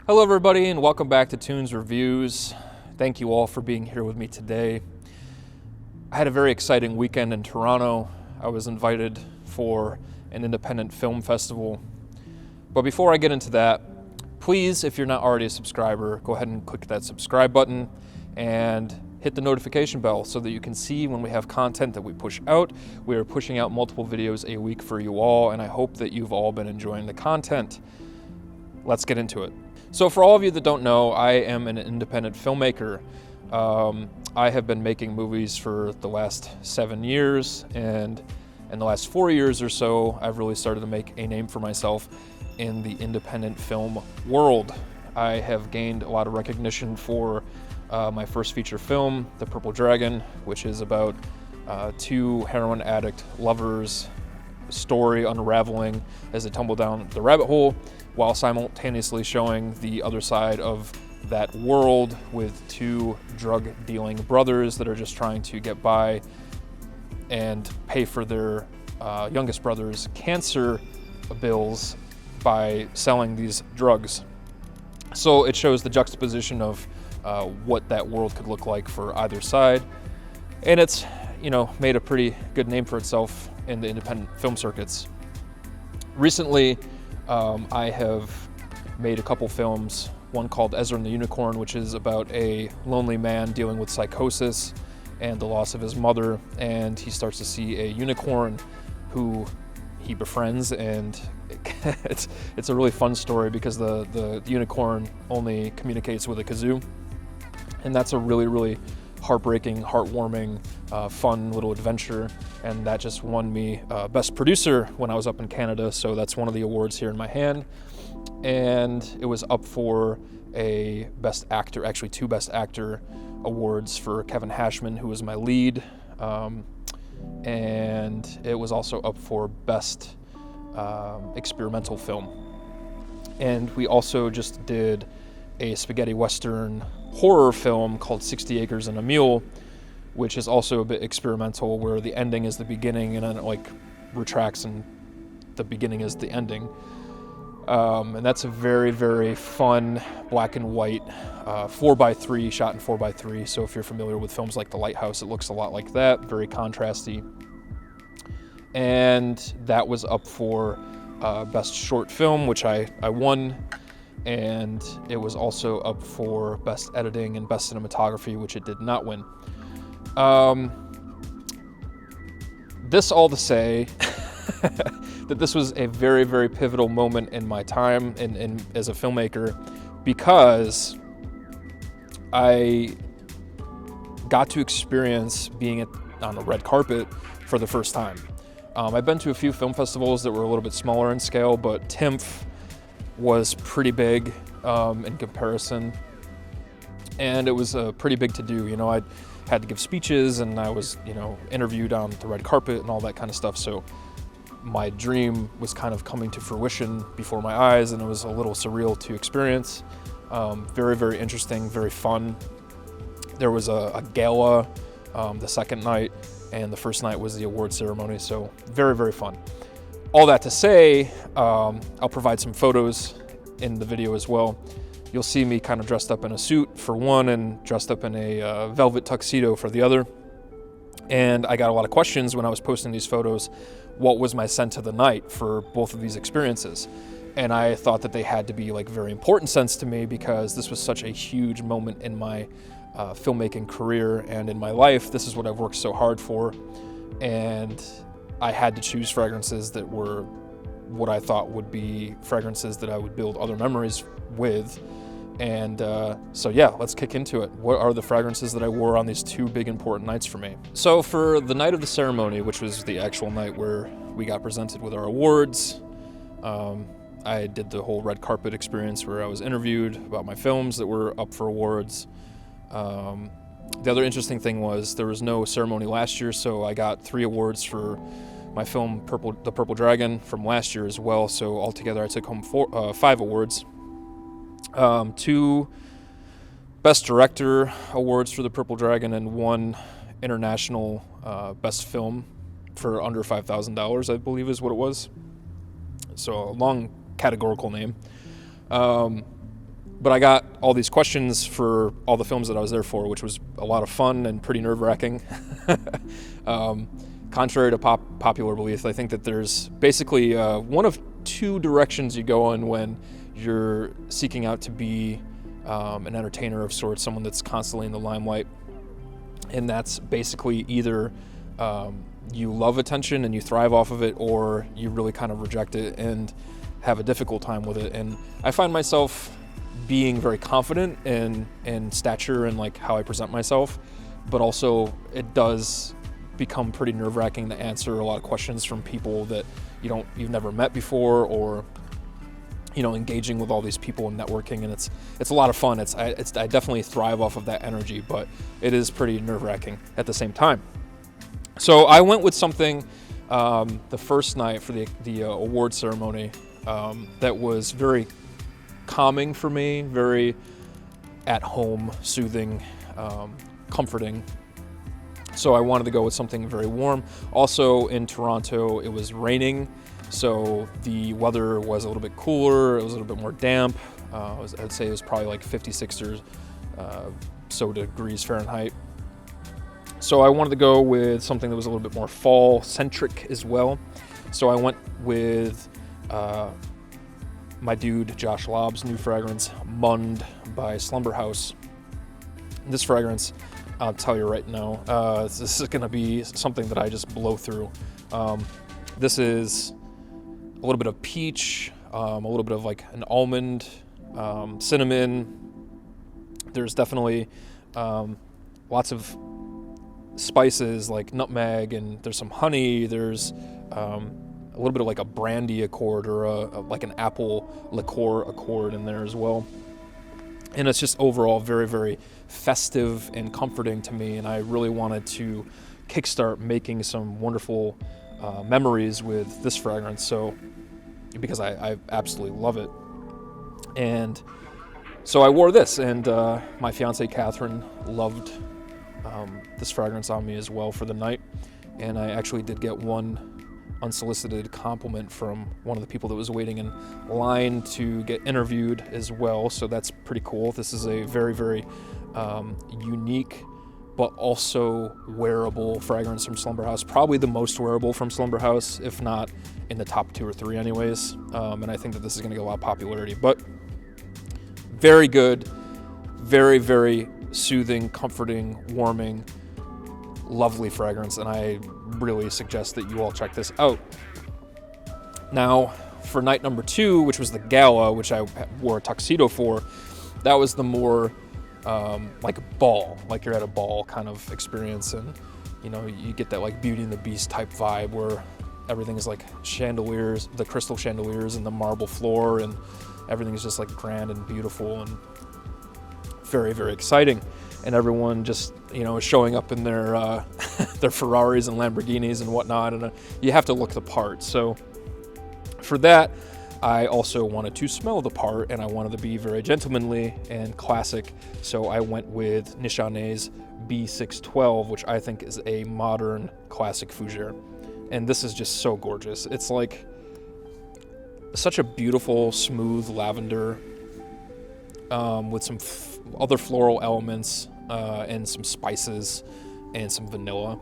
Hello everybody and welcome back to Toons Reviews. Thank you all for being here with me today. I had a very exciting weekend in Toronto. I was invited for an independent film festival. But before I get into that, please, if you're not already a subscriber, go ahead and click that subscribe button and hit the notification bell so that you can see when we have content that we push out. We are pushing out multiple videos a week for you all, and I hope that you've all been enjoying the content. Let's get into it. So for all of you that don't know, I am an independent filmmaker. I have been making movies for the last 7 years, and in the last 4 years or so, I've really started to make a name for myself in the independent film world. I have gained a lot of recognition for my first feature film, The Purple Dragon, which is about two heroin addict lovers' story unraveling as they tumble down the rabbit hole, while simultaneously showing the other side of that world with two drug-dealing brothers that are just trying to get by and pay for their youngest brother's cancer bills by selling these drugs. So it shows the juxtaposition of what that world could look like for either side, and it's made a pretty good name for itself in the independent film circuits. Recently, I have made a couple films, one called Ezra and the Unicorn, which is about a lonely man dealing with psychosis and the loss of his mother, and he starts to see a unicorn who he befriends, and it's a really fun story because the unicorn only communicates with a kazoo, and that's a really heartbreaking, heartwarming, fun little adventure, and that just won me Best Producer when I was up in Canada, so that's one of the awards here in my hand. And it was up for a Best Actor, actually 2 Best Actor awards for Kevin Hashman, who was my lead, and it was also up for Best Experimental Film. And we also just did a spaghetti western horror film called 60 Acres and a Mule, which is also a bit experimental, where the ending is the beginning and then it retracts and the beginning is the ending. And that's a very fun black and white 4x3, shot in 4x3. So if you're familiar with films like The Lighthouse, it looks a lot like that, very contrasty. And that was up for Best Short Film, which I won. And it was also up for Best Editing and Best Cinematography, which it did not win. This all to say that this was a very pivotal moment in my time in as a filmmaker, because I got to experience being on the red carpet for the first time. I've been to a few film festivals that were a little bit smaller in scale, but TIMF was pretty big in comparison, and it was pretty big to do. I had to give speeches, and I was interviewed on the red carpet and all that kind of stuff, so my dream was kind of coming to fruition before my eyes, and it was a little surreal to experience. Very interesting, very fun. There was a gala the second night, and the first night was the award ceremony, so very fun. All that to say, I'll provide some photos in the video as well. You'll see me kind of dressed up in a suit for one and dressed up in a velvet tuxedo for the other. And I got a lot of questions when I was posting these photos. What was my scent of the night for both of these experiences? And I thought that they had to be very important scents to me, because this was such a huge moment in my filmmaking career and in my life. This is what I've worked so hard for. And I had to choose fragrances that were what I thought would be fragrances that I would build other memories with. And so yeah, let's kick into it. What are the fragrances that I wore on these 2 big important nights for me? So for the night of the ceremony, which was the actual night where we got presented with our awards, I did the whole red carpet experience where I was interviewed about my films that were up for awards. The other interesting thing was there was no ceremony last year, so I got 3 awards for my film The Purple Dragon from last year as well. So altogether I took home 5 awards. 2 Best Director awards for The Purple Dragon, and 1 International Best Film for under $5,000, I believe is what it was. So a long categorical name. But I got all these questions for all the films that I was there for, which was a lot of fun and pretty nerve-wracking. Contrary to popular belief, I think that there's basically one of two directions you go in when you're seeking out to be an entertainer of sorts, someone that's constantly in the limelight. And that's basically either you love attention and you thrive off of it, or you really kind of reject it and have a difficult time with it. And I find myself being very confident in stature and like how I present myself, but also it does become pretty nerve-wracking to answer a lot of questions from people that you've never met before, or engaging with all these people and networking, and it's a lot of fun. I definitely thrive off of that energy, but it is pretty nerve-wracking at the same time. So I went with something the first night for the award ceremony that was very calming for me, very at home, soothing, comforting. So I wanted to go with something very warm. Also in Toronto, it was raining, so the weather was a little bit cooler. It was a little bit more damp. I'd say it was probably like 56 or so degrees Fahrenheit. So I wanted to go with something that was a little bit more fall-centric as well. So I went with my dude Josh Lobb's new fragrance, Mund by Slumber House. This fragrance, I'll tell you right now, this is going to be something that I just blow through. This is a little bit of peach, a little bit of like an almond, cinnamon. There's definitely lots of spices like nutmeg, and there's some honey. There's a little bit of like a brandy accord, or like an apple liqueur accord in there as well. And it's just overall very, very festive and comforting to me, and I really wanted to kickstart making some wonderful memories with this fragrance, so because I absolutely love it. And so I wore this, and my fiance Catherine loved this fragrance on me as well for the night, and I actually did get one unsolicited compliment from one of the people that was waiting in line to get interviewed as well, so that's pretty cool. This is a very, very unique but also wearable fragrance from Slumber House, probably the most wearable from Slumber House, if not in the top 2 or 3 anyways, and I think that this is going to get a lot of popularity. But very good, very, very soothing, comforting, warming, lovely fragrance, and I really suggest that you all check this out. Now, for night number 2, which was the gala, which I wore a tuxedo for, that was the more like a ball, like you're at a ball kind of experience, and you get that like Beauty and the Beast type vibe where everything is like chandeliers, the crystal chandeliers and the marble floor, and everything is just like grand and beautiful and very, very exciting. And everyone just is showing up in their their Ferraris and Lamborghinis and whatnot, and you have to look the part. So for that, I also wanted to smell the part, and I wanted to be very gentlemanly and classic, so I went with Nichané's B612, which I think is a modern classic fougere. And this is just so gorgeous. It's like such a beautiful, smooth lavender with some other floral elements and some spices and some vanilla.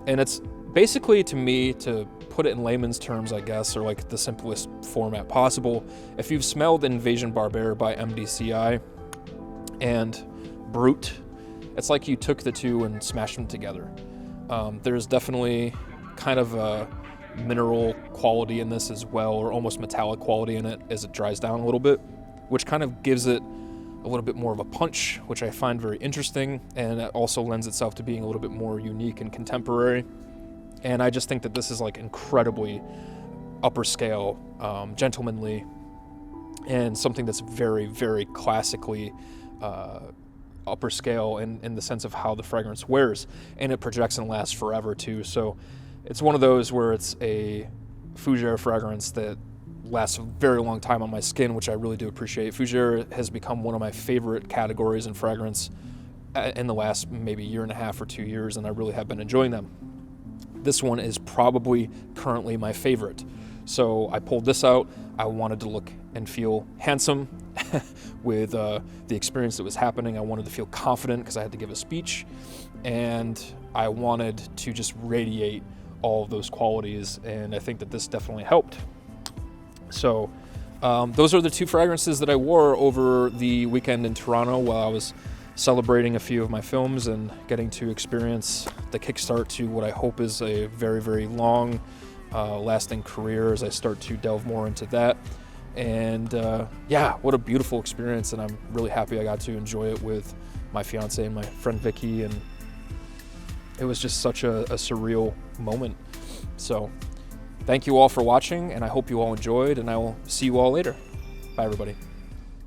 And it's basically, to me, to put it in layman's terms, I guess, or like the simplest format possible, if you've smelled Invasion Barbare by MDCI and Brut, it's like you took the two and smashed them together. There's definitely kind of a mineral quality in this as well, or almost metallic quality in it as it dries down a little bit, which kind of gives it a little bit more of a punch, which I find very interesting, and it also lends itself to being a little bit more unique and contemporary. And I just think that this is like incredibly upper scale, gentlemanly, and something that's very, very classically upper scale in the sense of how the fragrance wears, and it projects and lasts forever too. So it's one of those where it's a fougere fragrance that lasts a very long time on my skin, which I really do appreciate. Fougere has become one of my favorite categories in fragrance in the last maybe 1.5 or 2 years, and I really have been enjoying them. This one is probably currently my favorite. So I pulled this out. I wanted to look and feel handsome with the experience that was happening. I wanted to feel confident because I had to give a speech, and I wanted to just radiate all of those qualities, and I think that this definitely helped. So those are the 2 fragrances that I wore over the weekend in Toronto while I was celebrating a few of my films and getting to experience the kickstart to what I hope is a very, very long lasting career as I start to delve more into that. And yeah, what a beautiful experience, and I'm really happy I got to enjoy it with my fiance and my friend Vicky, and it was just such a surreal moment. So thank you all for watching, and I hope you all enjoyed, and I will see you all later. Bye, everybody.